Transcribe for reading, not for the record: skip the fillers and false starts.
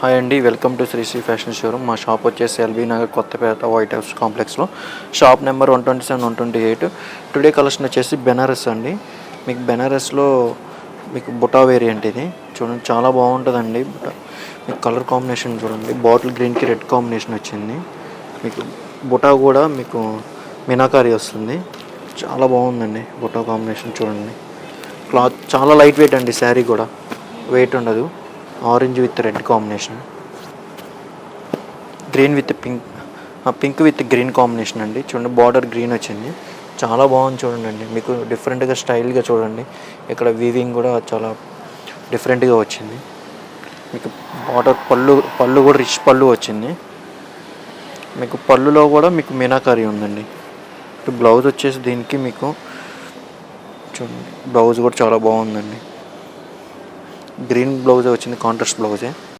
Hi అండి, welcome to Shri fashion showroom. మా shop వచ్చేసి ఎల్బీ నగర్ కొత్తపేట వైట్ హౌస్ కాంప్లెక్స్లో. Shop number 127 128. టుడే కలెక్షన్ వచ్చేసి బెనారస్ అండి. మీకు బెనారస్లో మీకు బుటా వేరియంట్ ఇది చూడండి, చాలా బాగుంటుందండి. మీకు కలర్ కాంబినేషన్ చూడండి, బాటిల్ గ్రీన్కి రెడ్ కాంబినేషన్ వచ్చింది. మీకు బుటా కూడా మీకు మీనాకారి వస్తుంది, చాలా బాగుందండి. బుటా కాంబినేషన్ చూడండి, క్లాత్ చాలా లైట్ వెయిట్ అండి. శారీ కూడా వెయిట్ ఉండదు. Orange with red combination, green with pink with green combination అండి. చూడండి, బార్డర్ గ్రీన్ వచ్చింది, చాలా బాగుంది చూడండి. మీకు డిఫరెంట్గా స్టైల్గా చూడండి, ఇక్కడ వీవింగ్ కూడా చాలా డిఫరెంట్గా వచ్చింది. మీకు బార్డర్ పళ్ళు కూడా రిచ్ పళ్ళు వచ్చింది. మీకు పళ్ళులో కూడా మీకు మీనాకారి ఉందండి. బ్లౌజ్ వచ్చేసి దీనికి మీకు చూడండి, బ్లౌజ్ కూడా చాలా బాగుందండి. గ్రీన్ బ్లౌజే వచ్చింది, కాంట్రాస్ట్ బ్లౌజే.